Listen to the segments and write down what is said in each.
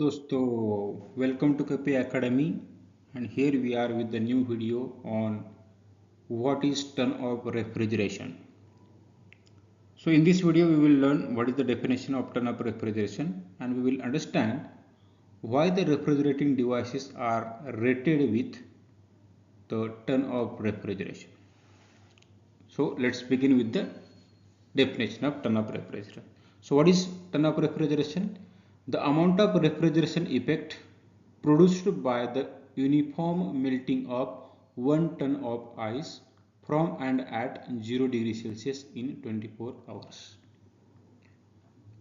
दोस्तों, welcome to KP Academy, and here we are with the new video on what is turn off refrigeration. So in this video we will learn what is the definition of turn off refrigeration, and we will understand why the refrigerating devices are rated with the turn off refrigeration. So let's begin with the definition of turn off refrigeration. So what is turn off refrigeration? The amount of refrigeration effect produced by the uniform melting of 1 ton of ice from and at 0 degree Celsius in 24 hours.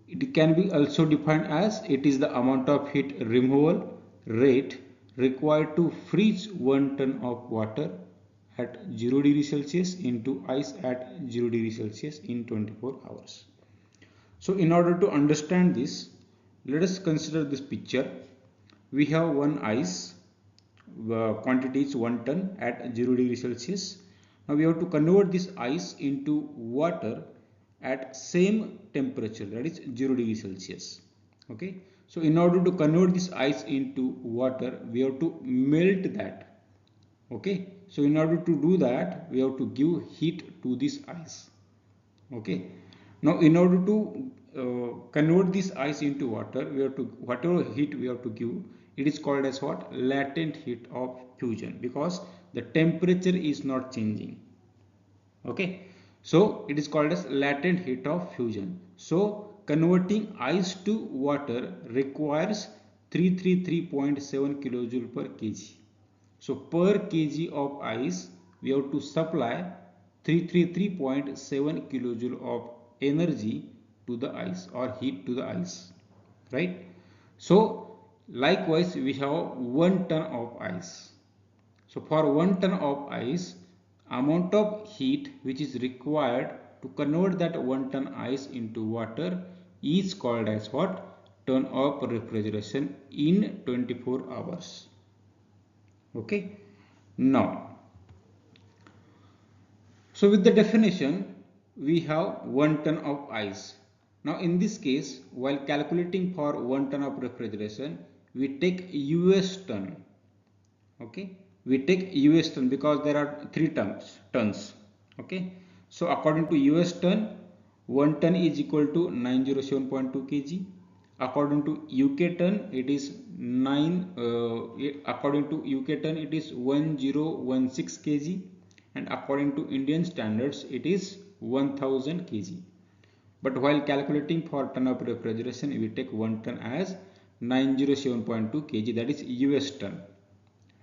It can be also defined as it is the amount of heat removal rate required to freeze 1 ton of water at 0 degree Celsius into ice at 0 degree Celsius in 24 hours. So in order to understand this, let us consider this picture. We have one ice, quantity is 1 ton at 0 degree Celsius. Now we have to convert this ice into water at same temperature, that is 0 degree Celsius. Okay. So in order to convert this ice into water, we have to melt that. Okay. So in order to do that, we have to give heat to this ice. Okay. Now in order to convert this ice into water, we have to, whatever heat we have to give, it is called as what? Latent heat of fusion, because the temperature is not changing. Okay. So it is called as latent heat of fusion. So converting ice to water requires 333.7 kilojoule per kg. So per kg of ice, we have to supply 333.7 kilojoule of energy to the ice or heat to the ice, right? So likewise we have 1 ton of ice. So for 1 ton of ice, amount of heat which is required to convert that 1 ton ice into water is called as what? Turn off refrigeration in 24 hours. Okay. Now, so with the definition, we have 1 ton of ice. Now in this case, while calculating for 1 ton of refrigeration, we take US ton. Okay, we take US ton because there are 3 tons. Okay, so according to US ton, 1 ton is equal to 907.2 kg. According to UK ton, it is according to UK ton, it is 1016 kg, and according to Indian standards, it is 1000 kg. But while calculating for ton of refrigeration, we take 1 ton as 907.2 kg, that is US ton.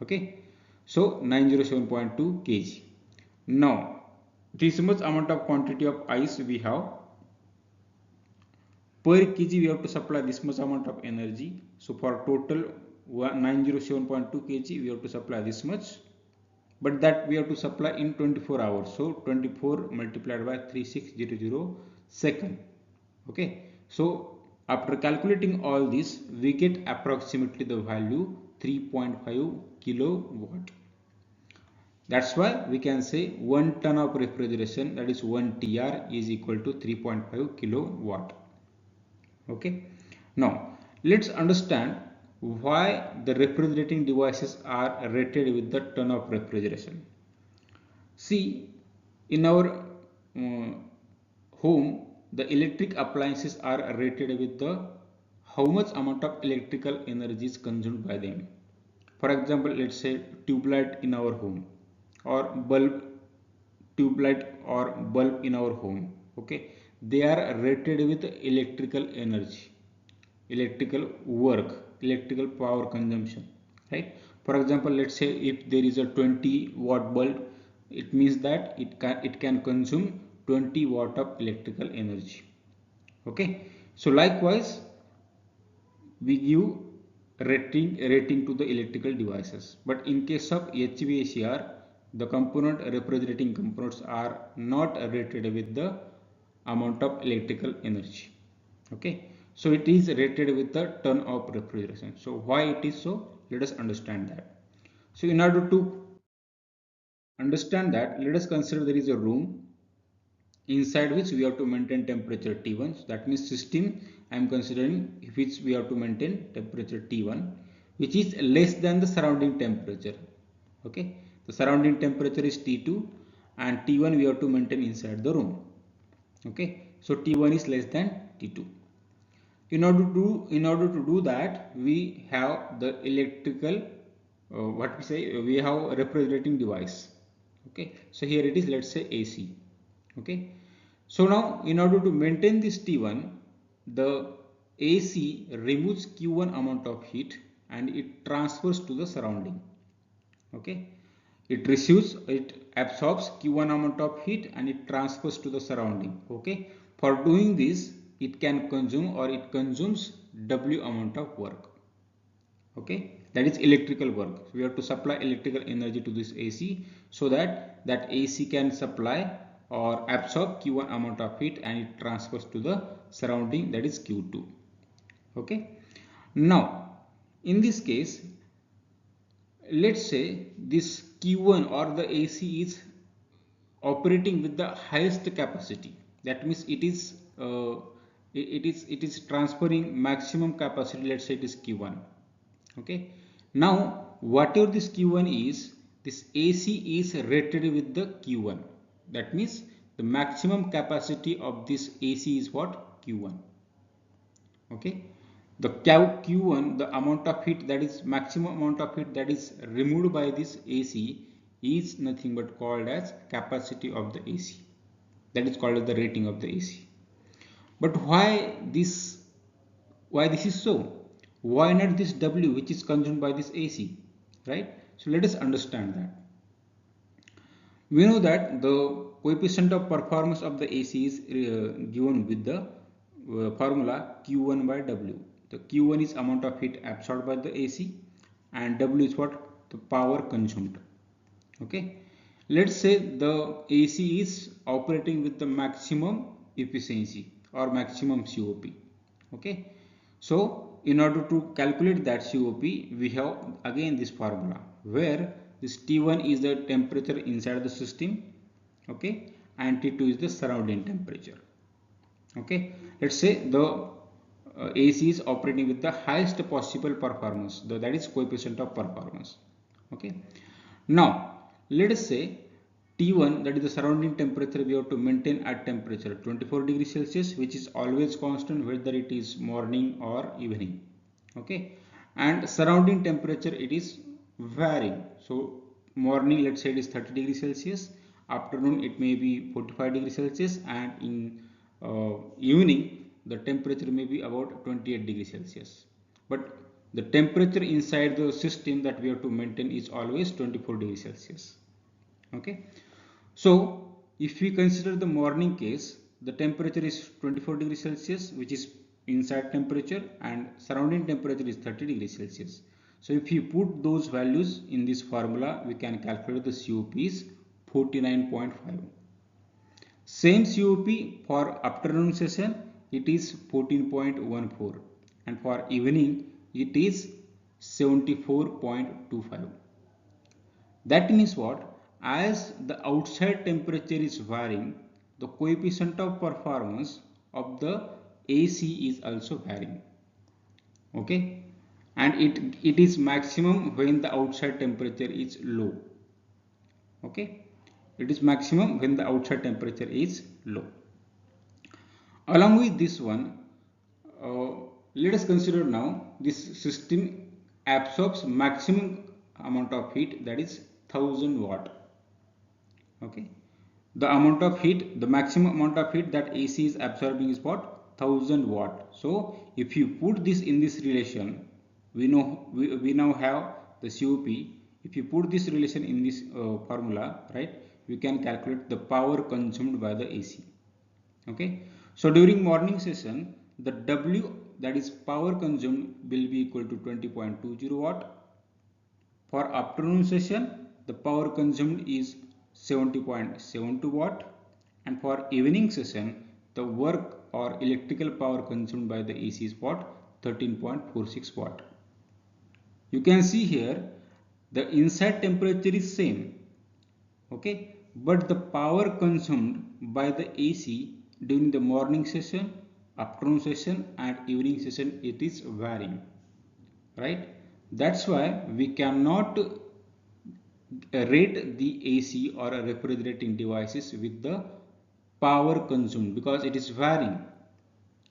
Okay, so 907.2 kg. Now, this much amount of quantity of ice we have. Per kg we have to supply this much amount of energy. So for total 907.2 kg we have to supply this much, but that we have to supply in 24 hours. So 24 multiplied by 3600 second. Okay, so after calculating all this, we get approximately the value 3.5 kilowatt. That's why we can say 1 ton of refrigeration, that is 1 TR, is equal to 3.5 kilowatt. Okay. Now let's understand why the refrigerating devices are rated with the ton of refrigeration. See, in our home, the electric appliances are rated with the how much amount of electrical energy is consumed by them. For example, let's say tube light in our home, or bulb, tube light or bulb in our home. Okay, they are rated with electrical energy, electrical work, electrical power consumption, right? For example, let's say if there is a 20 watt bulb, it means that it can consume 20 watt of electrical energy. Okay, so likewise we give rating to the electrical devices, but in case of HVACR, the refrigerating components are not rated with the amount of electrical energy. Okay, so it is rated with the ton of refrigeration. So why it is so? Let us understand that. So in order to understand that, let us consider there is a room inside which we have to maintain temperature T1. So that means system I am considering which we have to maintain temperature T1, which is less than the surrounding temperature. Okay, the surrounding temperature is T2 and T1 we have to maintain inside the room. Okay, so T1 is less than T2. In order to do that, we have the electrical we have a refrigerating device. Okay, so here it is, let's say AC. Okay, so now in order to maintain this T1, the AC removes Q1 amount of heat and it transfers to the surrounding. Okay, it absorbs Q1 amount of heat and it transfers to the surrounding. Okay, for doing this, it can consume or it consumes W amount of work. Okay, that is electrical work. So we have to supply electrical energy to this AC so that AC can supply or absorb Q1 amount of heat and it transfers to the surrounding, that is Q2. Okay, now in this case, let's say this Q1 or the AC is operating with the highest capacity. That means it is transferring maximum capacity. Let's say it is Q1. Okay, now whatever this Q1 is, this AC is rated with the Q1. That means the maximum capacity of this AC is what? Q1. Okay, the Q1, the amount of heat, that is maximum amount of heat that is removed by this AC, is nothing but called as capacity of the AC. That is called as the rating of the AC. But why this is so? Why not this W which is consumed by this AC, right? So let us understand that. We know that the coefficient of performance of the AC is given with the formula Q1 by W. The Q1 is amount of heat absorbed by the AC and W is what? The power consumed. Okay, let's say the AC is operating with the maximum efficiency or maximum COP. Okay, so in order to calculate that COP, we have again this formula where this T1 is the temperature inside the system. Okay, and T2 is the surrounding temperature. Okay, let's say the AC is operating with the highest possible performance, that is coefficient of performance. Okay, now let us say T1, that is the surrounding temperature, we have to maintain at temperature 24 degrees Celsius, which is always constant whether it is morning or evening. Okay, and surrounding temperature, it is varying. So morning, let's say it is 30 degrees Celsius, afternoon it may be 45 degrees Celsius, and in evening the temperature may be about 28 degrees Celsius. But the temperature inside the system that we have to maintain is always 24 degrees Celsius. Okay, so if we consider the morning case, the temperature is 24 degrees Celsius, which is inside temperature, and surrounding temperature is 30 degrees Celsius. So if you put those values in this formula, we can calculate the COP is 49.5. Same COP for afternoon session, it is 14.14, and for evening it is 74.25. That means what? As the outside temperature is varying, the coefficient of performance of the AC is also varying. Okay, and it is maximum when the outside temperature is low. Okay, it is maximum when the outside temperature is low. Along with this one, let us consider now this system absorbs maximum amount of heat, that is 1000 watt. Okay, the amount of heat, the maximum amount of heat that AC is absorbing is what? 1000 watt. So if you put this in this relation, we now have the COP. If you put this relation in this formula, right, we can calculate the power consumed by the AC. Okay, so during morning session, the W, that is power consumed, will be equal to 20.20 watt. For afternoon session, the power consumed is 70.72 watt, and for evening session, the work or electrical power consumed by the AC is what? 13.46 watt. You can see here the inside temperature is same, okay, but the power consumed by the AC during the morning session afternoon session and evening session it is varying, right? That's why we cannot rate the AC or a refrigerating devices with the power consumed because it is varying,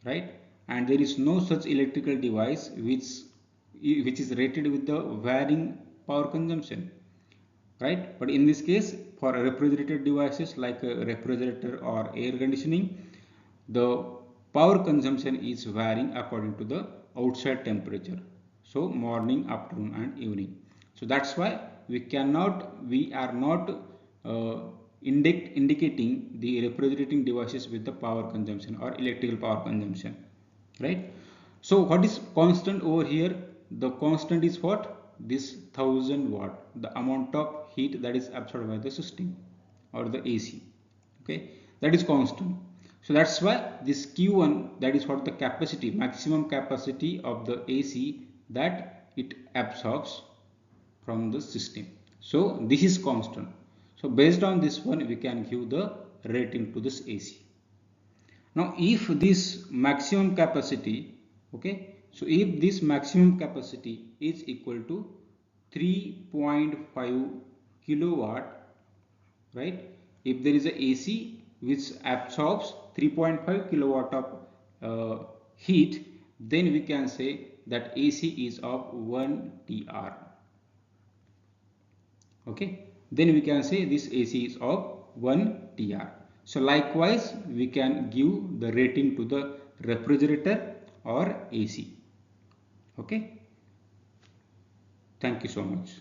right? And there is no such electrical device which is rated with the varying power consumption, right? But in this case, for refrigerated devices like a refrigerator or air conditioning, the power consumption is varying according to the outside temperature. So morning, afternoon and evening. So that's why we are not indicating the refrigerating devices with the power consumption or electrical power consumption, right? So what is constant over here? The constant is what? This 1000 watt, the amount of heat that is absorbed by the system or the AC, okay, that is constant. So that's why this Q1, that is what the capacity, maximum capacity of the AC that it absorbs from the system. So this is constant. So based on this one we can give the rating to this AC. Now if this maximum capacity, okay, so if this maximum capacity is equal to 3.5 kilowatt, right? If there is a AC which absorbs 3.5 kilowatt of heat, then we can say that AC is of 1 TR. Okay, then we can say this AC is of 1 TR. So likewise we can give the rating to the refrigerator or AC. Okay, thank you so much.